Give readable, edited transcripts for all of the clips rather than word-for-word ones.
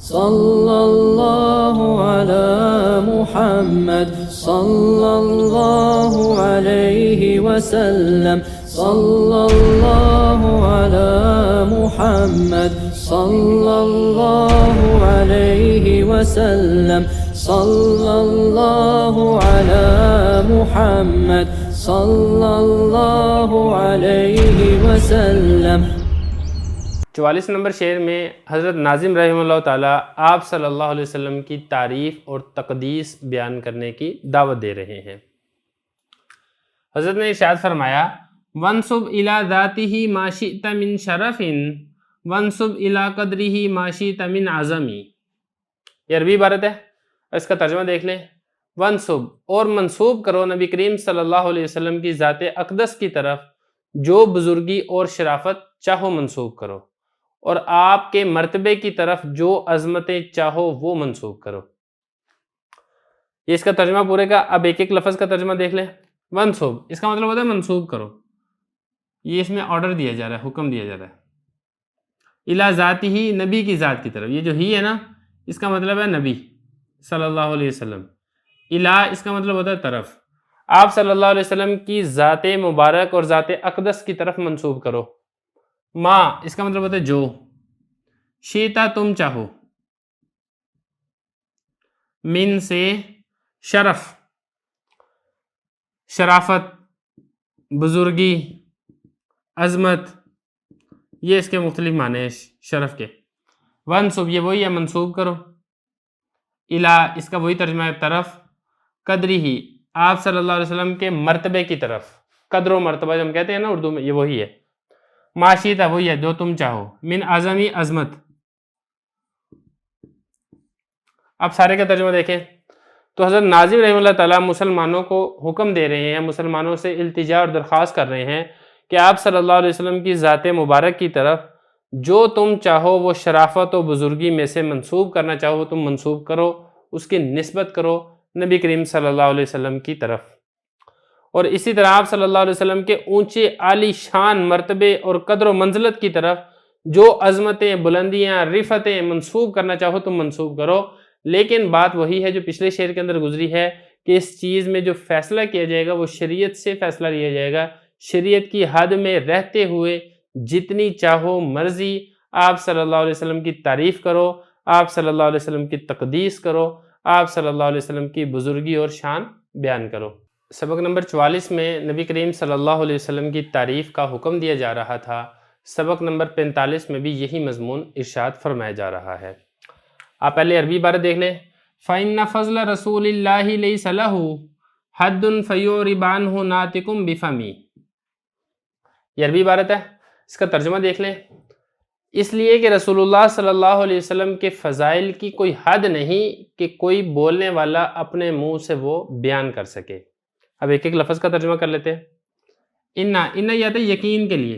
صلی اللہ علی محمد صلی اللہ علیہ وسلم صلی اللہ علی محمد صلی اللہ علیہ وسلم صلی اللہ علی محمد صلی اللہ علیہ وسلم۔ 44 نمبر شعر میں حضرت ناظم رحمہ اللہ تعالیٰ آپ صلی اللہ علیہ وسلم کی تعریف اور تقدیس بیان کرنے کی دعوت دے رہے ہیں۔ حضرت نے ارشاد فرمایا وَانْصُبْ إِلَى ذَاتِهِ مَا شِئْتَ مِنْ شَرَفٍ وَانْصُبْ إِلَى قَدْرِهِ مَا شِئْتَ مِنْ عَظَمٍ۔ یہ عربی عبارت ہے، اس کا ترجمہ دیکھ لیں۔ وَانْصُبْ اور منسوب کرو نبی کریم صلی اللہ علیہ وسلم کی ذات اقدس کی طرف جو بزرگی اور شرافت چاہو منسوب کرو، اور آپ کے مرتبے کی طرف جو عظمتیں چاہو وہ منسوب کرو۔ یہ اس کا ترجمہ پورے کا۔ اب ایک ایک لفظ کا ترجمہ دیکھ لیں۔ وَانْصُبْ اس کا مطلب ہوتا ہے منسوب کرو، یہ اس میں آرڈر دیا جا رہا ہے، حکم دیا جا رہا ہے۔ اِلَى ذَاتِهِ نبی کی ذات کی طرف، یہ جو ہی ہے نا اس کا مطلب ہے نبی صلی اللہ علیہ وسلم۔ اِلَى اس کا مطلب ہوتا ہے طرف، آپ صلی اللہ علیہ وسلم کی ذات مبارک اور ذات اقدس کی طرف منسوب کرو۔ ما اس کا مطلب ہوتا ہے جو، شیتا تم چاہو، من سے شرف، شرافت، بزرگی، عظمت، یہ اس کے مختلف معنی ہیں شرف کے۔ وانصب یہ وہی ہے منسوب کرو، الا اس کا وہی ترجمہ ہے طرف، قدری ہی آپ صلی اللہ علیہ وسلم کے مرتبے کی طرف، قدر و مرتبہ جو ہم کہتے ہیں نا اردو میں، یہ وہی ہے۔ معاشیتا وہی ہے جو تم چاہو، من اعظمی عظمت۔ اب سارے کا ترجمہ دیکھیں تو حضرت ناظم رحمہ اللہ تعالیٰ مسلمانوں کو حکم دے رہے ہیں، مسلمانوں سے التجا اور درخواست کر رہے ہیں کہ آپ صلی اللہ علیہ وسلم کی ذات مبارک کی طرف جو تم چاہو وہ شرافت و بزرگی میں سے منسوب کرنا چاہو وہ تم منسوب کرو، اس کی نسبت کرو نبی کریم صلی اللہ علیہ وسلم کی طرف۔ اور اسی طرح آپ صلی اللہ علیہ وسلم کے اونچے عالی شان مرتبے اور قدر و منزلت کی طرف جو عظمتیں، بلندیاں، رفتیں منسوب کرنا چاہو تم منسوب کرو۔ لیکن بات وہی ہے جو پچھلے شعر کے اندر گزری ہے کہ اس چیز میں جو فیصلہ کیا جائے گا وہ شریعت سے فیصلہ لیا جائے گا، شریعت کی حد میں رہتے ہوئے جتنی چاہو مرضی آپ صلی اللہ علیہ وسلم کی تعریف کرو، آپ صلی اللہ علیہ وسلم کی تقدیس کرو، آپ صلی اللہ علیہ وسلم کی بزرگی اور شان بیان کرو۔ سبق نمبر 44 میں نبی کریم صلی اللہ علیہ وسلم کی تعریف کا حکم دیا جا رہا تھا۔ سبق نمبر 45 میں بھی یہی مضمون ارشاد فرمایا جا رہا ہے۔ آپ پہلے عربی عبارت دیکھ لیں۔ فَإِنَّ فَضْلَ رَسُولِ اللَّهِ لَيْسَ لَهُ حَدٌّ فَيُعْرِبْ عَنْهُ نَاطِقٌ بِفَمِهِ۔ یہ عربی عبارت ہے، اس کا ترجمہ دیکھ لیں۔ اس لیے کہ رسول اللہ صلی اللہ علیہ وسلم کے فضائل کی کوئی حد نہیں کہ کوئی بولنے والا اپنے منہ سے وہ بیان کر سکے۔ اب ایک ایک لفظ کا ترجمہ کر لیتے ہیں۔ ان یہ آتا ہے یقین کے لیے،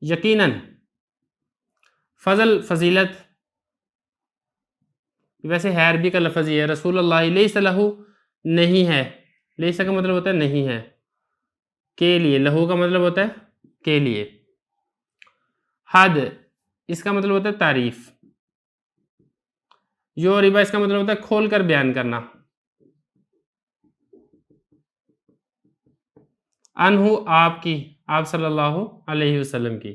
یقیناً، فضل فضیلت، ویسے ہے عربی کا لفظ یہ ہے، رسول اللہ لیس لہو نہیں ہے، لیس کا مطلب ہوتا ہے نہیں ہے، کے لیے، لہو کا مطلب ہوتا ہے کے لیے، حد اس کا مطلب ہوتا ہے تعریف، یو ربا اس کا مطلب ہوتا ہے کھول کر بیان کرنا، انہو آپ کی، آپ صلی اللہ علیہ وسلم کی،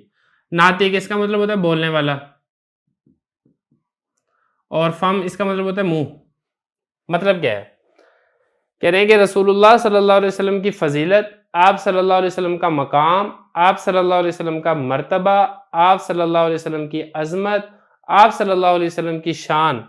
ناطق اس کا مطلب ہوتا ہے بولنے والا، اور فم اس کا مطلب ہوتا ہے منہ۔ مطلب کیا ہے؟ کہہ رہے ہیں کہ رسول اللہ صلی اللہ علیہ وسلم کی فضیلت، آپ صلی اللہ علیہ وسلم کا مقام، آپ صلی اللہ علیہ وسلم کا مرتبہ، آپ صلی اللہ علیہ وسلم کی عظمت، آپ صلی اللہ علیہ وسلم کی شان،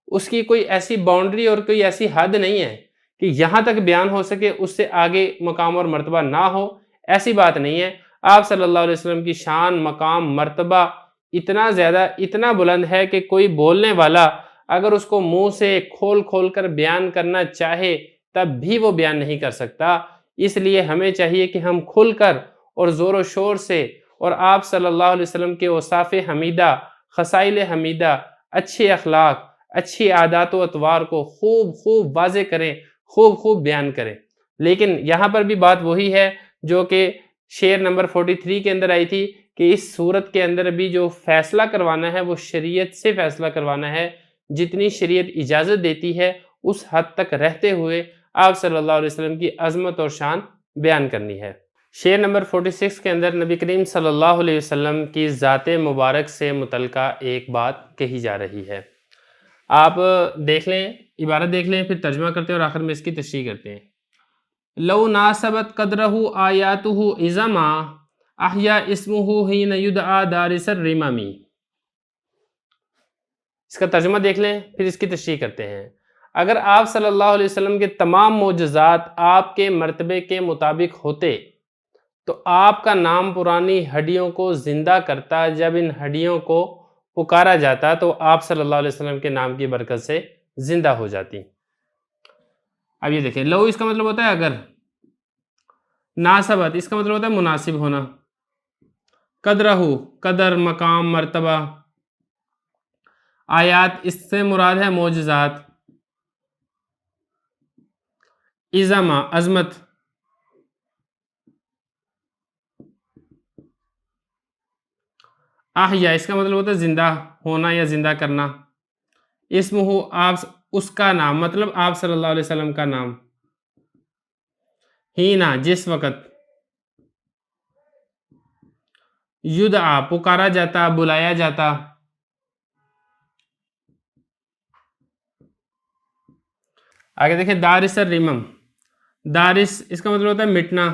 اس کی کوئی ایسی باؤنڈری اور کوئی ایسی حد نہیں ہے کہ یہاں تک بیان ہو سکے، اس سے آگے مقام اور مرتبہ نہ ہو، ایسی بات نہیں ہے۔ آپ صلی اللہ علیہ وسلم کی شان، مقام، مرتبہ اتنا زیادہ، اتنا بلند ہے کہ کوئی بولنے والا اگر اس کو منہ سے کھول کھول کر بیان کرنا چاہے تب بھی وہ بیان نہیں کر سکتا۔ اس لیے ہمیں چاہیے کہ ہم کھل کر اور زور و شور سے اور آپ صلی اللہ علیہ وسلم کے اوصاف حمیدہ، خصائل حمیدہ، اچھے اخلاق، اچھی عادات و اطوار کو خوب خوب واضح کریں، خوب خوب بیان کریں۔ لیکن یہاں پر بھی بات وہی ہے جو کہ شعر نمبر 43 کے اندر آئی تھی کہ اس صورت کے اندر بھی جو فیصلہ کروانا ہے وہ شریعت سے فیصلہ کروانا ہے، جتنی شریعت اجازت دیتی ہے اس حد تک رہتے ہوئے آپ صلی اللہ علیہ وسلم کی عظمت اور شان بیان کرنی ہے۔ شعر نمبر 46 کے اندر نبی کریم صلی اللہ علیہ وسلم کی ذات مبارک سے متعلقہ ایک بات کہی جا رہی ہے۔ آپ دیکھ لیں، عبارت دیکھ لیں، پھر ترجمہ کرتے ہیں اور آخر میں اس کی تشریح کرتے ہیں۔ لو ناسبت قدرہ آیاتہ عظما احیا اسمہ حین یدعا دارس الرممی۔ اس کا ترجمہ دیکھ لیں، پھر اس کی تشریح کرتے ہیں۔ اگر آپ صلی اللہ علیہ وسلم کے تمام معجزات آپ کے مرتبے کے مطابق ہوتے تو آپ کا نام پرانی ہڈیوں کو زندہ کرتا، جب ان ہڈیوں کو پکارا جاتا تو آپ صلی اللہ علیہ وسلم کے نام کی برکت سے زندہ ہو جاتی۔ اب یہ دیکھیں، لو اس کا مطلب ہوتا ہے اگر، ناسبت اس کا مطلب ہوتا ہے مناسب ہونا، قدرہ قدر، مقام، مرتبہ، آیات اس سے مراد ہے معجزات، عظما عظمت، احیا اس کا مطلب ہوتا ہے زندہ ہونا یا زندہ کرنا، اسمہ آپ اس کا نام، مطلب آپ صلی اللہ علیہ وسلم کا نام، ہینا جس وقت، یدعا پکارا جاتا، بلایا جاتا، آگے دیکھیں دارس الرمم، دارس اس کا مطلب ہوتا ہے مٹنا،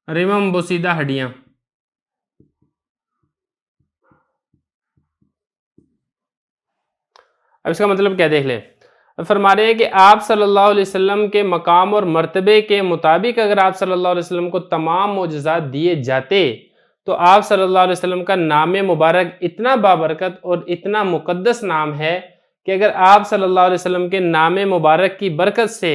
رمم بوسیدہ ہڈیاں۔ اب اس کا مطلب کیا دیکھ لیں، فرما رہے ہیں کہ آپ صلی اللہ علیہ وسلم کے مقام اور مرتبے کے مطابق اگر آپ صلی اللہ علیہ وسلم کو تمام معجزات دیے جاتے تو آپ صلی اللہ علیہ وسلم کا نام مبارک اتنا بابرکت اور اتنا مقدس نام ہے کہ اگر آپ صلی اللہ علیہ وسلم کے نام مبارک کی برکت سے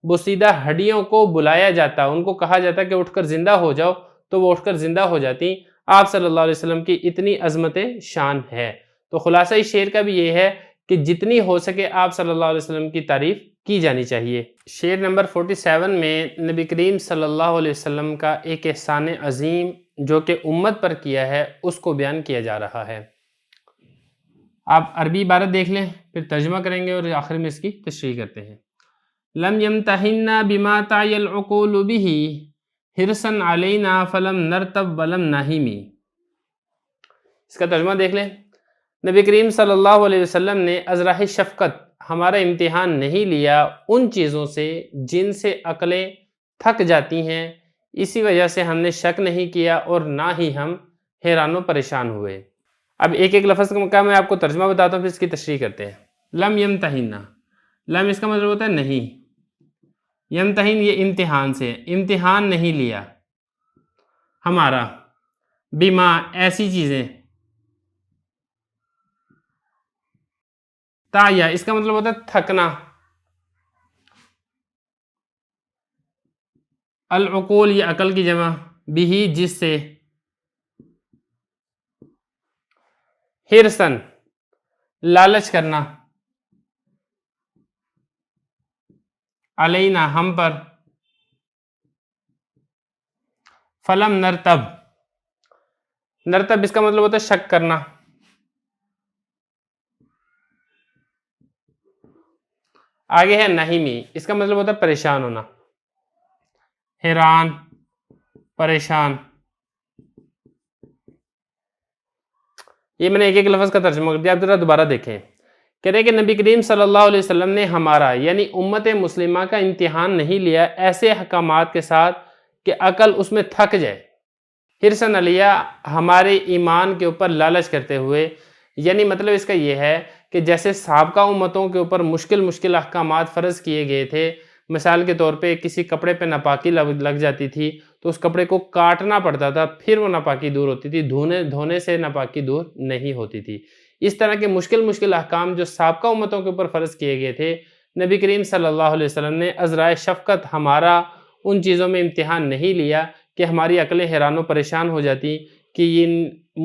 بوسیدہ ہڈیوں کو بلایا جاتا، ان کو کہا جاتا کہ اٹھ کر زندہ ہو جاؤ تو وہ اٹھ کر زندہ ہو جاتی۔ آپ صلی اللہ علیہ وسلم کی اتنی عظمت شان ہے۔ تو خلاصہ اس شعر کا بھی یہ ہے کہ جتنی ہو سکے آپ صلی اللہ علیہ وسلم کی تعریف کی جانی چاہیے۔ شعر نمبر 47 میں نبی کریم صلی اللہ علیہ وسلم کا ایک احسان عظیم جو کہ امت پر کیا ہے اس کو بیان کیا جا رہا ہے۔ آپ عربی عبارت دیکھ لیں، پھر ترجمہ کریں گے اور آخر میں اس کی تشریح کرتے ہیں۔ لم یمتحنا بما تعی العقول به حرصا علینا فلم نرتب ولم نہمی۔ اس کا ترجمہ دیکھ لیں، نبی کریم صلی اللہ علیہ وسلم نے ازراہ شفقت ہمارا امتحان نہیں لیا ان چیزوں سے جن سے عقلیں تھک جاتی ہیں، اسی وجہ سے ہم نے شک نہیں کیا اور نہ ہی ہم حیران و پریشان ہوئے۔ اب ایک ایک لفظ کا میں آپ کو ترجمہ بتاتا ہوں، پھر اس کی تشریح کرتے ہیں۔ لم یمتحنا، لم اس کا مطلب ہوتا ہے نہیں، یمتحن یہ امتحان سے، امتحان نہیں لیا ہمارا، بما ایسی چیزیں، تایا اس کا مطلب ہوتا ہے تھکنا، العقول یہ عقل کی جمع، بھی جس سے، حرصن لالچ کرنا، علینا ہم پر، فلم نرتب، نرتب اس کا مطلب ہوتا ہے شک کرنا، آگے ہے نہیمی اس کا مطلب ہوتا ہے پریشان ہونا، حیران، پریشان۔ یہ میں نے ایک ایک لفظ کا ترجمہ کر دیا، آپ ذرا دوبارہ دیکھیں۔ کہہ رہے کہ نبی کریم صلی اللہ علیہ وسلم نے ہمارا یعنی امت مسلمہ کا امتحان نہیں لیا ایسے احکامات کے ساتھ کہ عقل اس میں تھک جائے، حرصاً علیہ ہمارے ایمان کے اوپر لالچ کرتے ہوئے، یعنی مطلب اس کا یہ ہے کہ جیسے سابقہ امتوں کے اوپر مشکل احکامات فرض کیے گئے تھے، مثال کے طور پہ کسی کپڑے پہ ناپاکی لگ جاتی تھی تو اس کپڑے کو کاٹنا پڑتا تھا، پھر وہ ناپاکی دور ہوتی تھی، دھونے سے ناپاکی دور نہیں ہوتی تھی۔ اس طرح کے مشکل احکام جو سابقہ امتوں کے اوپر فرض کیے گئے تھے، نبی کریم صلی اللہ علیہ وسلم نے عذرائے شفقت ہمارا ان چیزوں میں امتحان نہیں لیا کہ ہماری عقلیں حیران و پریشان ہو جاتی کہ ان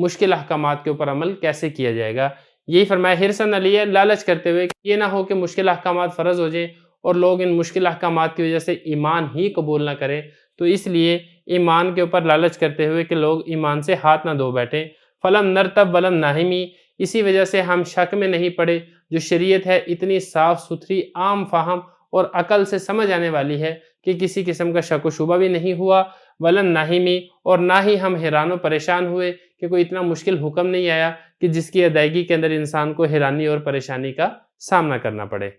مشکل احکامات کے اوپر عمل کیسے کیا جائے گا۔ یہی فرمایا حرصاً علیہ، لالچ کرتے ہوئے کہ یہ نہ ہو کہ مشکل احکامات فرض ہو جائیں اور لوگ ان مشکل احکامات کی وجہ سے ایمان ہی قبول نہ کریں، تو اس لیے ایمان کے اوپر لالچ کرتے ہوئے کہ لوگ ایمان سے ہاتھ نہ دھو بیٹھیں۔ فلم نرتب ولم ناہمی، اسی وجہ سے ہم شک میں نہیں پڑے۔ جو شریعت ہے اتنی صاف ستھری، عام فہم اور عقل سے سمجھ آنے والی ہے کہ کسی قسم کا شک و شبہ بھی نہیں ہوا۔ ولن ناہمی، اور نہ ہی ہم حیران و پریشان ہوئے کہ کوئی اتنا مشکل حکم نہیں آیا کہ جس کی ادائیگی کے اندر انسان کو حیرانی اور پریشانی کا سامنا کرنا پڑے۔